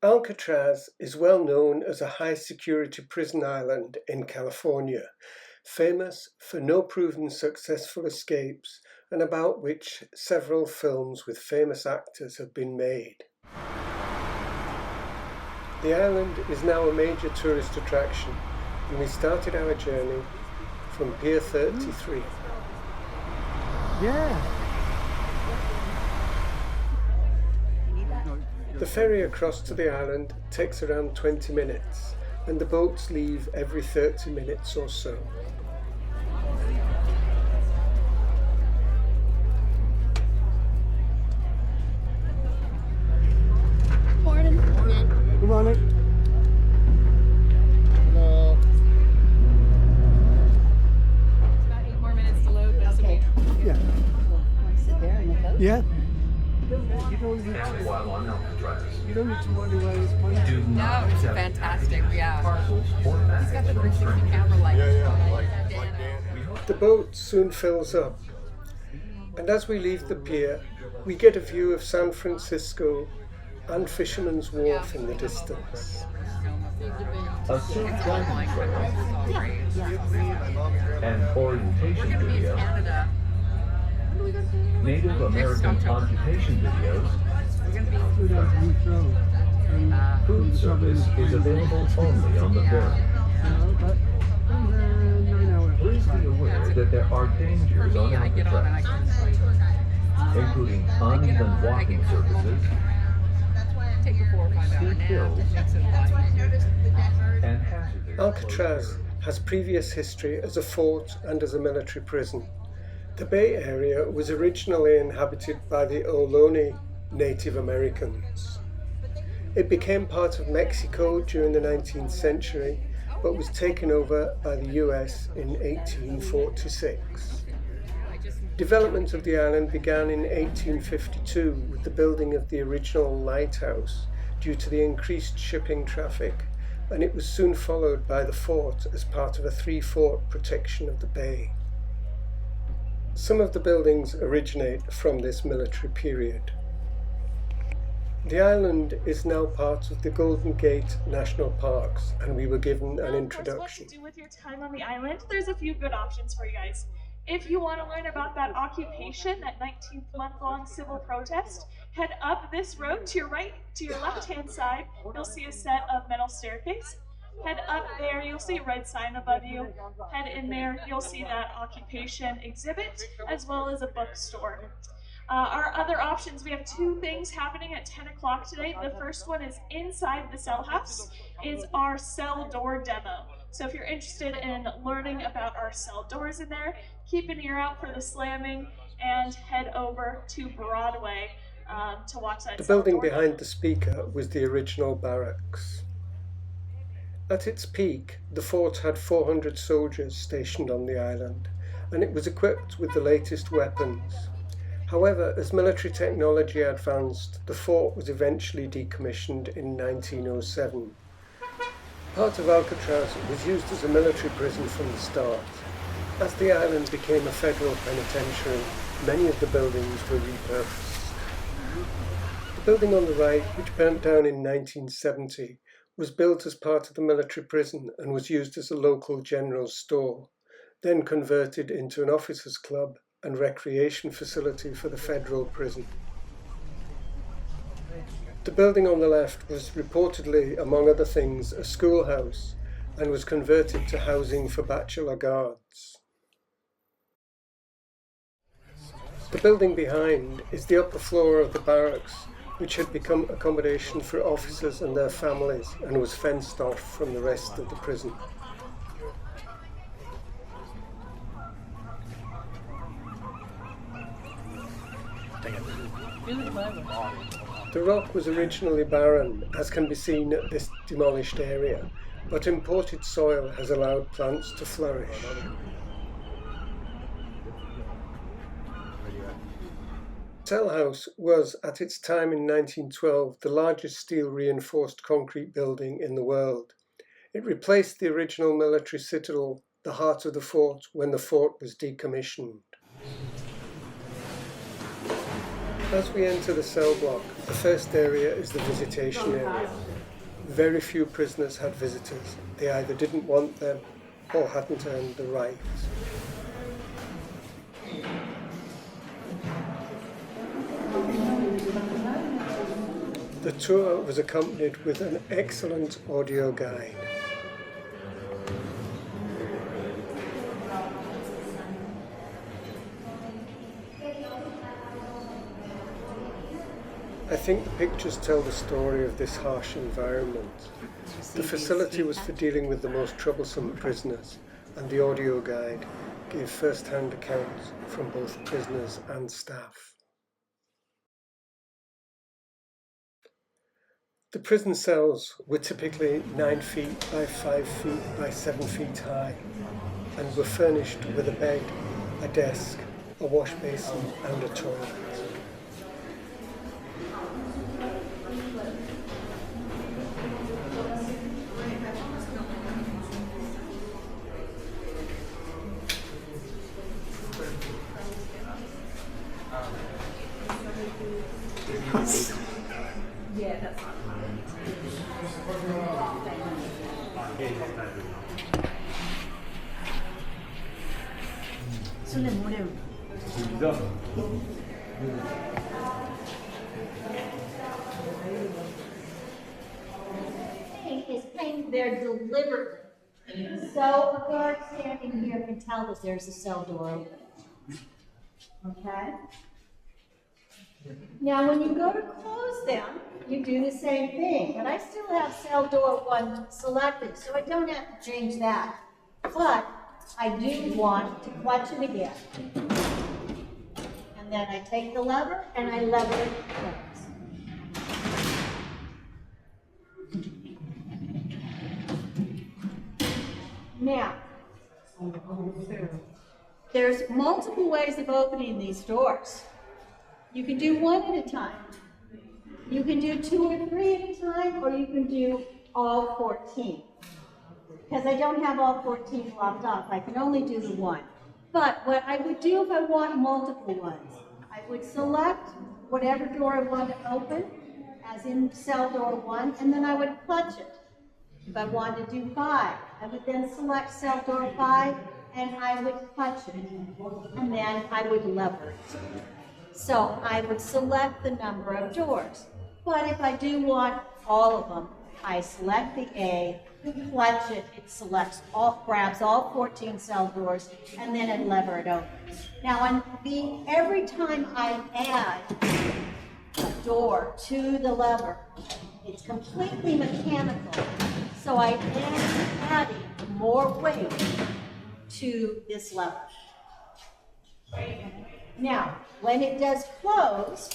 Alcatraz is well known as a high-security prison island in California, famous for no proven successful escapes and about which several films with famous actors have been made. The island is now a major tourist attraction, and we started our journey from Pier 33. Yeah. The ferry across to the island takes around 20 minutes, and the boats leave every 30 minutes or so. Morning. Morning. Good morning. Hello. It's about 8 more minutes to load, but okay. Yeah. Want to sit there in the coat? Yeah. And while on Alcatraz, You don't need to worry where it's pointing. do No, not it's accept fantastic. Yeah. parcels or He's got the bags 360 from camera light. Like Dan. Dan. The boat soon fills up, and as we leave the pier, we get a view of San Francisco and Fisherman's Wharf in the distance. a surf diving trail, and We're orientation going to be in video, Canada. When do we go to Canada? Native American October. occupation videos. We're going to be. Go down to Heathrow. And Food service is available only on the ferry. but 9 hours. Please be aware that there are For dangers on me, I get on and I Alcatraz, can including uneven walking surfaces take a 4 or 5 hour nap. Hills. Makes it a lot easier. and hazardous. Alcatraz has previous history as a fort and as a military prison. The Bay Area was originally inhabited by the Ohlone Native Americans. It became part of Mexico during the 19th century, but was taken over by the US in 1846. Development of the island began in 1852 with the building of the original lighthouse due to the increased shipping traffic, and it was soon followed by the fort as part of a 3-fort protection of the bay. Some of the buildings originate from this military period. The island is now part of the Golden Gate National Parks, and we were given an introduction. What to do with your time on the island? There's a few good options for you guys. If you want to learn about that occupation, that 19-month-long civil protest, head up this road to your right, to your left-hand side. You'll see a set of metal staircase. Head up there, you'll see a red sign above you. Head in there, you'll see that occupation exhibit, as well as a bookstore. Our other options, we have 2 things happening at 10 o'clock today. The first one is inside the cell house, is our cell door demo. So if you're interested in learning about our cell doors in there, keep an ear out for the slamming and head over to Broadway to watch that. The building behind the speaker was the original barracks. At its peak, the fort had 400 soldiers stationed on the island, and it was equipped with the latest weapons. However, as military technology advanced, the fort was eventually decommissioned in 1907. Part of Alcatraz was used as a military prison from the start. As the island became a federal penitentiary, many of the buildings were repurposed. The building on the right, which burnt down in 1970, was built as part of the military prison and was used as a local general store, then converted into an officers' club and recreation facility for the federal prison. The building on the left was reportedly, among other things, a schoolhouse and was converted to housing for bachelor guards. The building behind is the upper floor of the barracks, which had become accommodation for officers and their families and was fenced off from the rest of the prison. The rock was originally barren, as can be seen at this demolished area, but imported soil has allowed plants to flourish. Cell House was, at its time in 1912, the largest steel-reinforced concrete building in the world. It replaced the original military citadel, the heart of the fort, when the fort was decommissioned. As we enter the cell block, the first area is the visitation area. Very few prisoners had visitors. They either didn't want them or hadn't earned the right. The tour was accompanied with an excellent audio guide. I think the pictures tell the story of this harsh environment. The facility was for dealing with the most troublesome prisoners, and the audio guide gave first-hand accounts from both prisoners and staff. The prison cells were typically 9 feet by 5 feet by 7 feet high, and were furnished with a bed, a desk, a wash basin and a toilet. Yeah, that's not Is painted there deliberately. So a guard standing here can tell that there's a cell door open. Okay? Now when you go to close them, you do the same thing, but I still have cell door 1 selected, so I don't have to change that. But I do want to clutch it again. And then I take the lever and I lever it close. Now, there's multiple ways of opening these doors. You can do 1 at a time. You can do 2 or 3 at a time, or you can do all 14. Because I don't have all 14 locked off, I can only do the 1. But what I would do if I want multiple ones, I would select whatever door I want to open, as in cell door 1, and then I would clutch it. If I wanted to do 5, I would then select cell door 5, and I would clutch it, and then I would lever it. So I would select the number of doors. But if I do want all of them, I select the A, clutch it, it selects all, grabs all 14 cell doors, and then I lever it open. Now, every time I add a door to the lever, it's completely mechanical. So I am adding more weight to this lever. Now, when it does close,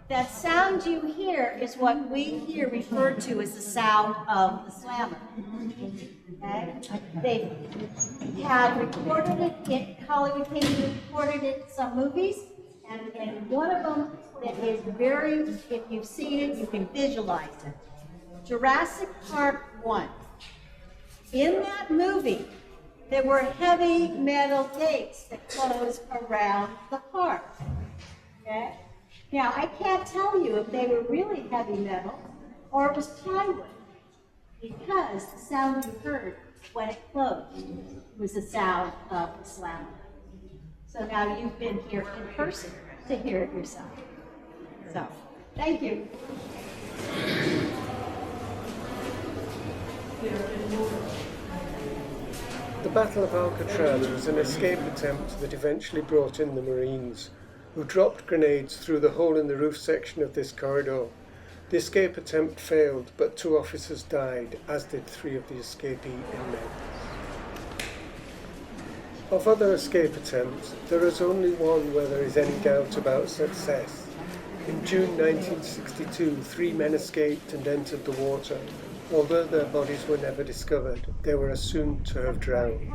that sound you hear is what we here refer to as the sound of the slammer. Okay? They have recorded it in Hollywood Pictures, recorded it in some movies, and in one of them that is very, if you've seen it, you can visualize it. Jurassic Park 1. In that movie, there were heavy metal gates that closed around the park. Okay? Now, I can't tell you if they were really heavy metal or it was plywood, because the sound you heard when it closed was the sound of the slammer. So now you've been here in person to hear it yourself. So, thank you. The Battle of Alcatraz was an escape attempt that eventually brought in the Marines, who dropped grenades through the hole in the roof section of this corridor. The escape attempt failed, but 2 officers died, as did 3 of the escapee inmates. Of other escape attempts, there is only one where there is any doubt about success. In June 1962, 3 men escaped and entered the water. Although their bodies were never discovered, they were assumed to have drowned.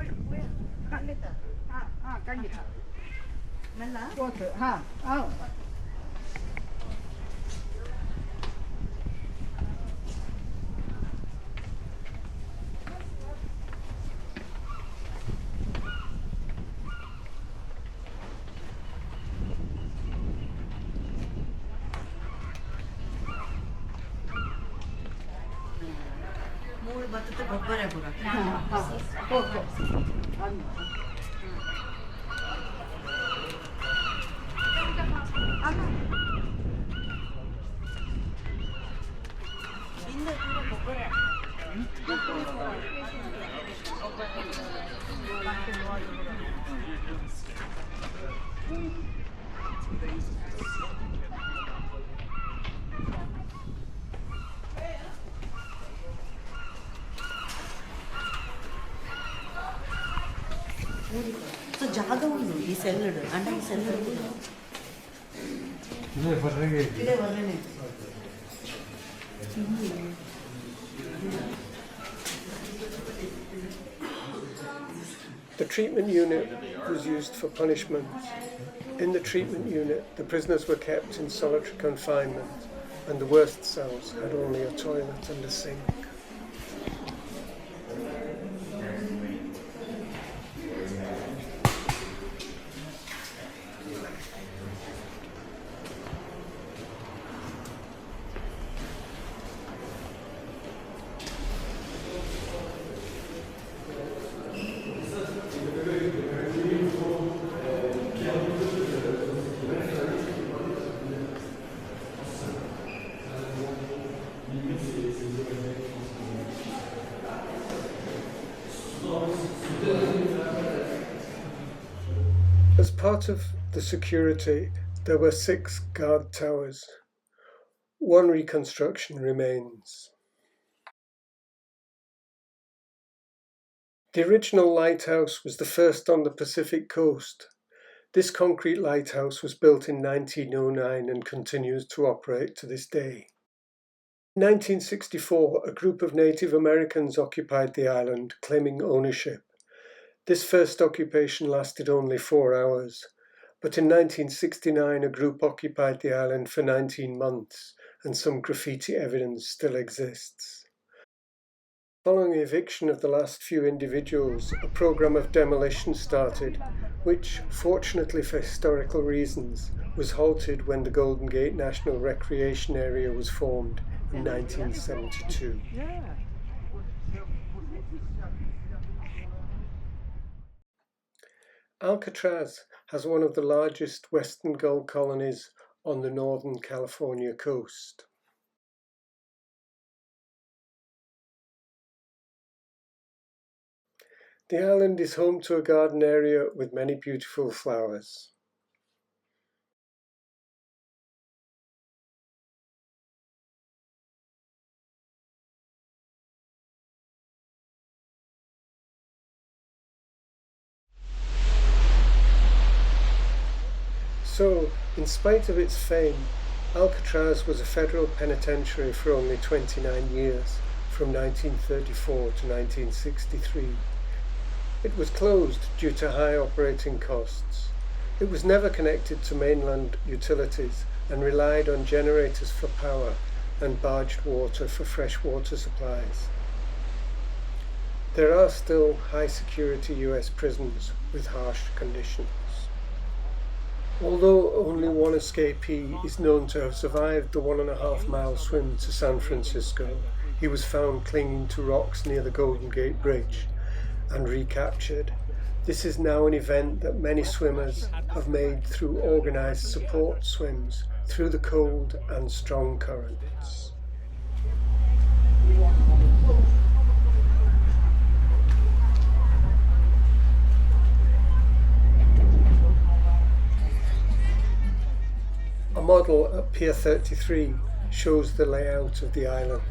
ಭತ್ತದ ಗೊಬ್ಬರ ಬರುತ್ತೆ. So జాగా ఉంది ఈ సెల్లుడు అంటే ఈ సెల్లుడు ఇదే వల్లనే The treatment unit was used for punishment. In the treatment unit, the prisoners were kept in solitary confinement, and the worst cells had only a toilet and a sink. As part of the security, there were 6 guard towers. One reconstruction remains. The original lighthouse was the first on the Pacific coast. This concrete lighthouse was built in 1909 and continues to operate to this day. In 1964, a group of Native Americans occupied the island, claiming ownership. This first occupation lasted only 4 hours, but in 1969 a group occupied the island for 19 months, and some graffiti evidence still exists. Following the eviction of the last few individuals, a program of demolition started, which, fortunately for historical reasons, was halted when the Golden Gate National Recreation Area was formed in 1972. Alcatraz has one of the largest western gull colonies on the northern California coast. The island is home to a garden area with many beautiful flowers. So, in spite of its fame, Alcatraz was a federal penitentiary for only 29 years, from 1934 to 1963. It was closed due to high operating costs. It was never connected to mainland utilities and relied on generators for power and barged water for fresh water supplies. There are still high security US prisons with harsh conditions. Although only one escapee is known to have survived the 1.5-mile swim to San Francisco, he was found clinging to rocks near the Golden Gate Bridge and recaptured. This is now an event that many swimmers have made through organized support swims through the cold and strong currents. A model at Pier 33 shows the layout of the island.